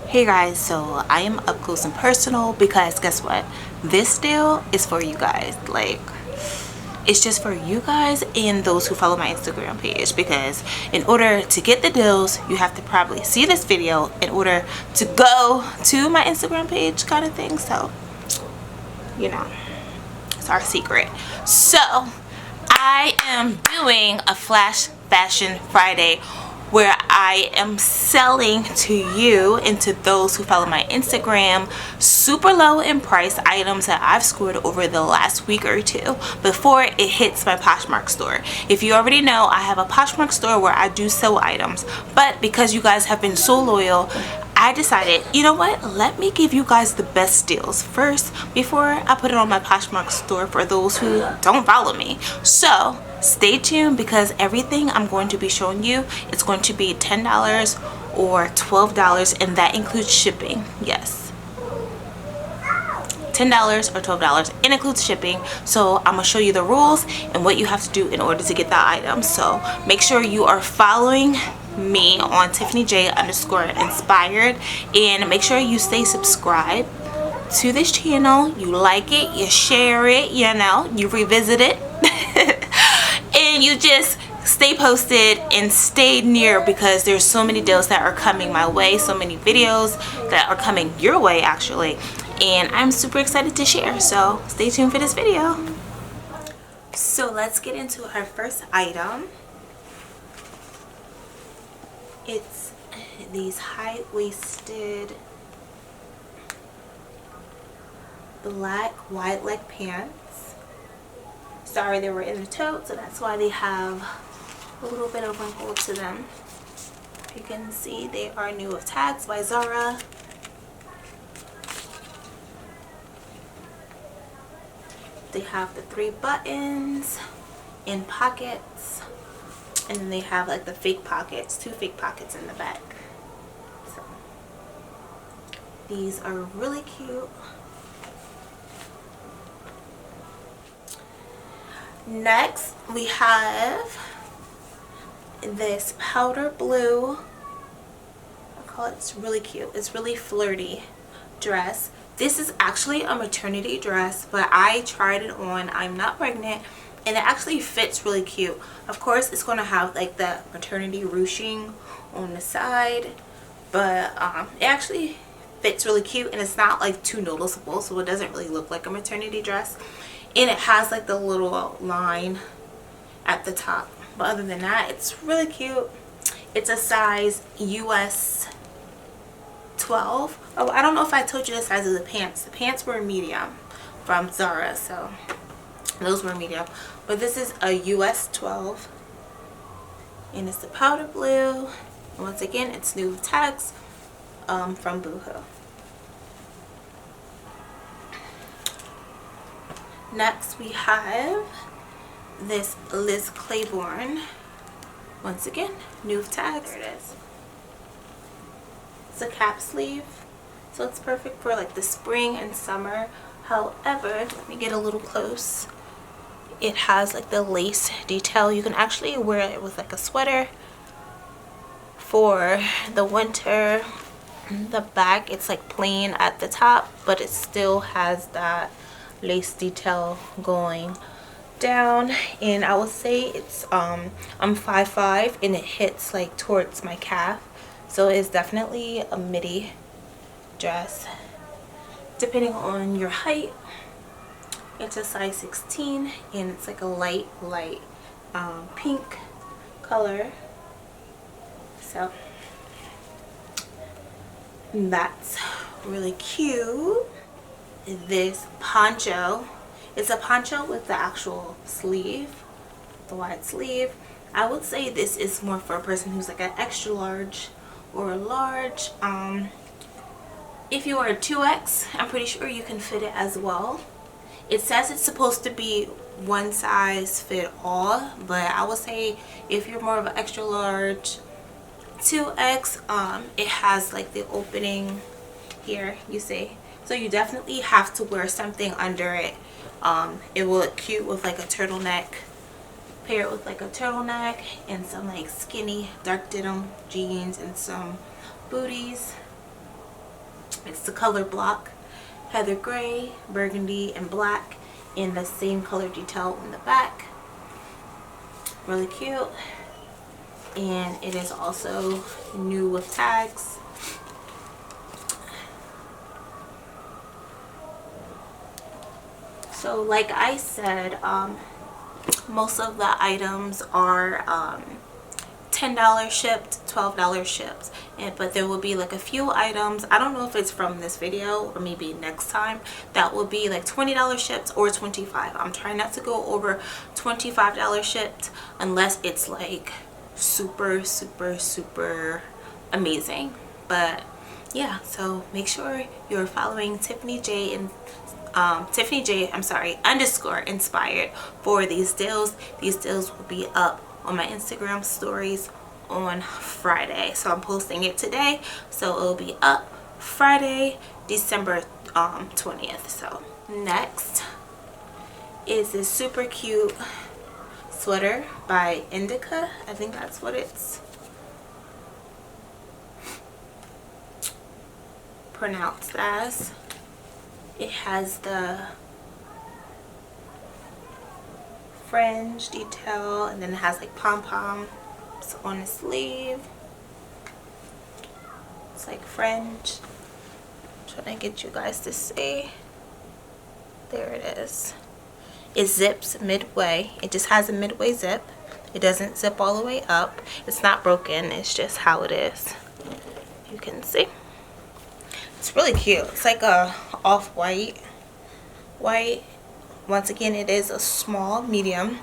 Hey guys, so I am up close and personal because guess what? This deal is for you guys. Like, it's just for you guys and those who follow my Instagram page, because in order to get the deals, you have to probably see this video in order to go to my Instagram page, kind of thing. So, you know, it's our secret. So, I am doing a Flash Fashion Friday where I am selling to you and to those who follow my Instagram super low in price items that I've scored over the last week or two before it hits my Poshmark store. If you already know, I have a Poshmark store where I do sell items, but because you guys have been so loyal, I decided, you know what, let me give you guys the best deals first before I put it on my Poshmark store for those who don't follow me. So stay tuned, because everything I'm going to be showing you, it's going to be $10 or $12, and that includes shipping. Yes, $10 or $12, and includes shipping. So I'm gonna show you the rules and what you have to do in order to get that item. So make sure you are following me on TiffanyJ_inspired, and make sure you stay subscribed to this channel. You like it, you share it, you know, you revisit it and you just stay posted and stay near, because there's so many deals that are coming my way, so many videos that are coming your way actually, and I'm super excited to share. So stay tuned for this video. So let's get into our first item. It's these high-waisted black wide leg pants. Sorry, they were in the tote, so that's why they have a little bit of wrinkle to them. You can see they are new with tags by Zara. They have the 3 buttons and pockets, and then they have like the fake pockets, 2 fake pockets in the back. So these are really cute. Next we have this powder blue, I call it, it's really cute, it's really flirty dress. This is actually a maternity dress, but I tried it on, I'm not pregnant, and it actually fits really cute. Of course it's going to have like the maternity ruching on the side, but it actually fits really cute, and it's not like too noticeable, so it doesn't really look like a maternity dress. And it has like the little line at the top, but other than that, it's really cute. It's a size US 12. Oh, I don't know if I told you the size of the pants. The pants were medium from Zara, so those were medium, but this is a US 12, and it's the powder blue, and once again it's new with tags from Boohoo. Next we have this Liz Claiborne, once again new with tags. There it is. It's a cap sleeve, so it's perfect for like the spring and summer. However, let me get a little close. It has like the lace detail. You can actually wear it with like a sweater for the winter. The back, it's like plain at the top, but it still has that lace detail going down, and I will say it's I'm 5'5", and it hits like towards my calf, so it's definitely a midi dress depending on your height. It's a size 16, and it's like a light pink color, so that's really cute. This poncho, it's a poncho with the actual sleeve, the wide sleeve. I would say this is more for a person who's like an extra large or a large. If you are a 2X, I'm pretty sure you can fit it as well. It says it's supposed to be one size fit all, but I would say if you're more of an extra large 2X, it has like the opening here, you see. So you definitely have to wear something under it. It will look cute with like a turtleneck. Pair it with like a turtleneck and some like skinny dark denim jeans and some booties. It's the color block, heather gray, burgundy, and black, in the same color detail in the back. Really cute. And it is also new with tags. So like I said, most of the items are $10 shipped, $12 shipped, but there will be like a few items, I don't know if it's from this video or maybe next time, that will be like $20 shipped or $25. I'm trying not to go over $25 shipped unless it's like super amazing. But yeah, so make sure you're following Tiffany J and _ inspired for these deals. These deals will be up on my Instagram stories on Friday. So I'm posting it today, so it'll be up Friday, December 20th. So next is this super cute sweater by Indica. I think that's what it's pronounced as. It has the fringe detail, and then it has like pom-poms on the sleeve. It's like fringe. I'm trying to get you guys to see. There it is. It zips midway. It just has a midway zip. It doesn't zip all the way up. It's not broken. It's just how it is. You can see. It's really cute. It's like a off-white. White. Once again, it is a small, medium.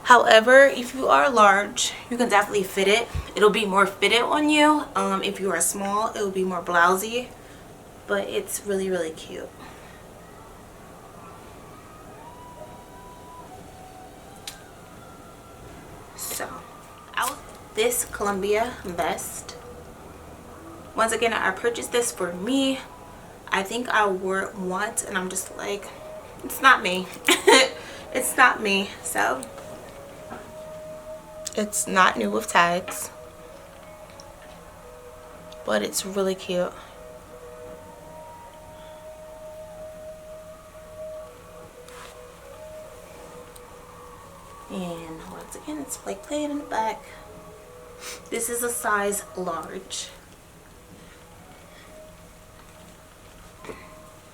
However, if you are large, you can definitely fit it. It'll be more fitted on you. If you are small, it will be more blousy. But it's really cute. So, this Columbia vest. Once again, I purchased this for me. I think I wore it once and I'm just like, it's not me. It's not me. So it's not new with tags, but it's really cute. And once again, it's like plain in the back. This is a size large.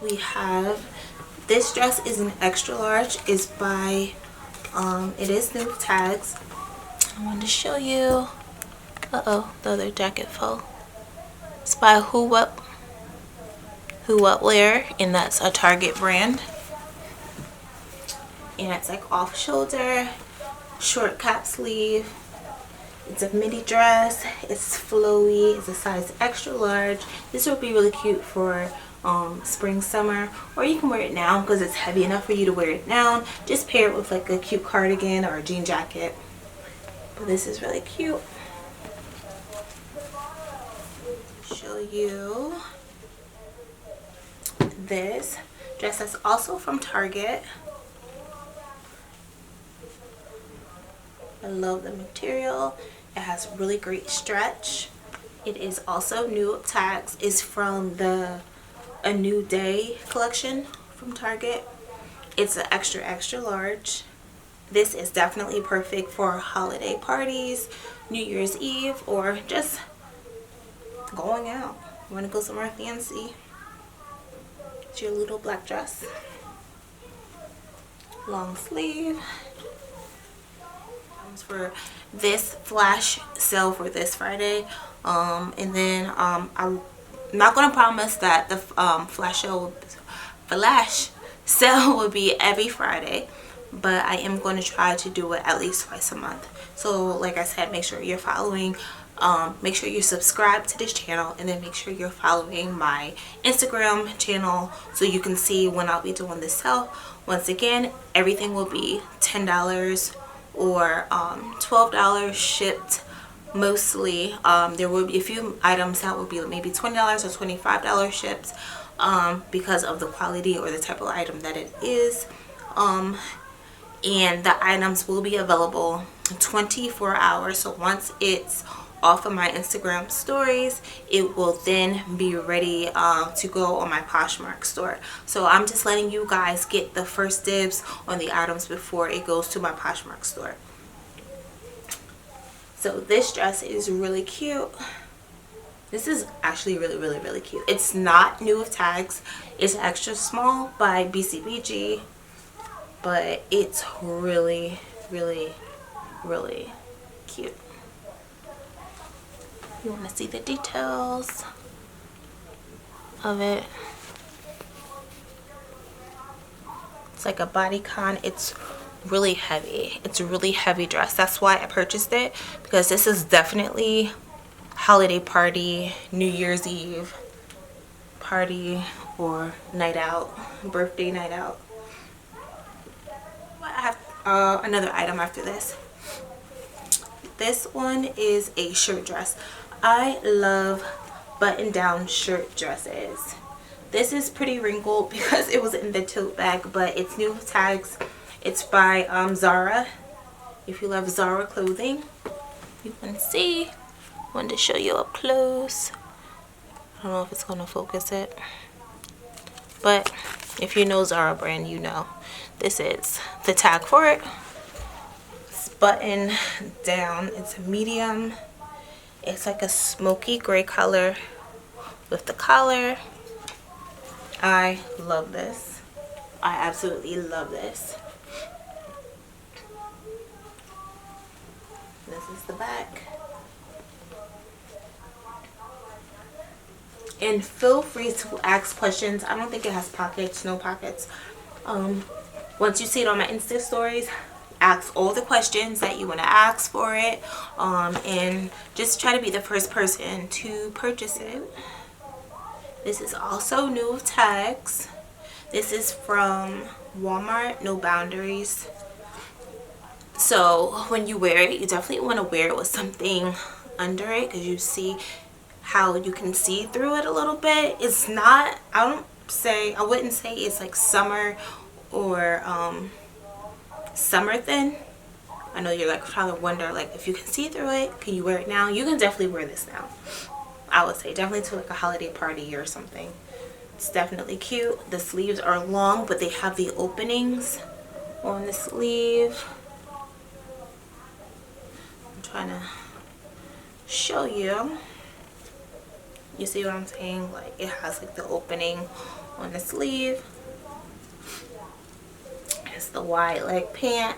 We have this dress is an extra large. Is by it is new with tags. I wanted to show you. The other jacket fell. It's by Who What Wear, and that's a Target brand. And it's like off shoulder, short cap sleeve. It's a midi dress. It's flowy. It's a size extra large. This would be really cute for spring, summer, or you can wear it now because it's heavy enough for you to wear it now. Just pair it with like a cute cardigan or a jean jacket. But this is really cute. Show you this dress that's also from Target. I love the material. It has really great stretch. It is also new with tags. It's from the A New Day collection from Target. It's an extra large. This is definitely perfect for holiday parties, New Year's Eve, or just going out. You want to go somewhere fancy? It's your little black dress. Long sleeve. For this flash sale for this Friday, and then I'm not gonna promise that the flash sale will be every Friday, but I am going to try to do it at least twice a month. So like I said, make sure you're following, make sure you subscribe to this channel, and then make sure you're following my Instagram channel so you can see when I'll be doing this sale. Once again, everything will be $10 or $12 shipped mostly. There will be a few items that will be maybe $20 or $25 shipped because of the quality or the type of item that it is. And the items will be available 24 hours. So once it's off of my Instagram stories, it will then be ready to go on my Poshmark store. So I'm just letting you guys get the first dibs on the items before it goes to my Poshmark store. So this dress is really cute. This is actually really cute. It's not new with tags. It's extra small by BCBG, but it's really cute. You want to see the details of it. It's like a bodycon. It's really heavy. It's a really heavy dress. That's why I purchased it, because this is definitely holiday party, New Year's Eve party, or night out, birthday night out. I have another item after this. This one is a shirt dress. I love button down shirt dresses. This is pretty wrinkled because it was in the tote bag, but it's new with tags. It's by Zara. If you love Zara clothing, you can see. I wanted to show you up close. I don't know if it's gonna focus it, but if you know Zara brand, you know this is the tag for it. It's button down. It's a medium. It's like a smoky gray color with the collar. I love this. I absolutely love this. This is the back. And feel free to ask questions. I don't think it has pockets, no pockets. Once you see it on my Insta stories, ask all the questions that you want to ask for it, and just try to be the first person to purchase it. This is also new with tags. This is from Walmart, No Boundaries. So when you wear it, you definitely want to wear it with something under it, because you see how you can see through it a little bit. It's not, I wouldn't say it's like summer or summer thin. I know you're like trying to wonder, like, if you can see through it, can you wear it now? You can definitely wear this now. I would say definitely to like a holiday party or something. It's definitely cute. The sleeves are long, but they have the openings on the sleeve. I'm trying to show you. You see what I'm saying? Like, it has like the opening on the sleeve. It's the wide leg pant,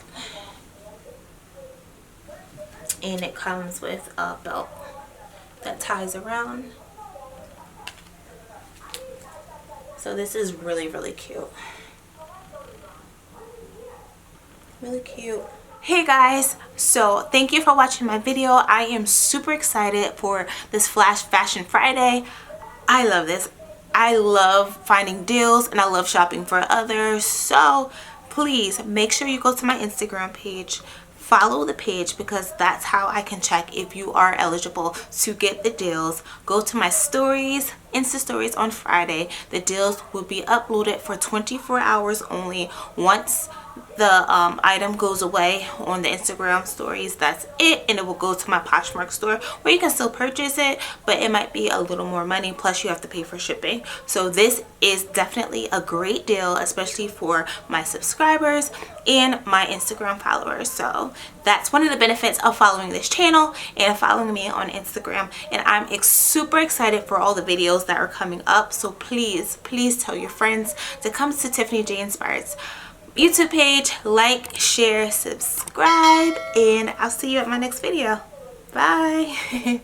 and it comes with a belt that ties around. So this is really cute. Really cute. Hey guys, so thank you for watching my video. I am super excited for this Flash Fashion Friday. I love this. I love finding deals and I love shopping for others. So please make sure you go to my Instagram page, follow the page, because that's how I can check if you are eligible to get the deals. Go to my stories, Insta stories on Friday. The deals will be uploaded for 24 hours only. Once the item goes away on the Instagram stories, that's it, and it will go to my Poshmark store, where you can still purchase it, but it might be a little more money, plus you have to pay for shipping. So this is definitely a great deal, especially for my subscribers and my Instagram followers. So that's one of the benefits of following this channel and following me on Instagram. And I'm super excited for all the videos that are coming up. So please tell your friends to come to Tiffany J Inspired's YouTube page, like, share, subscribe, and I'll see you at my next video. Bye.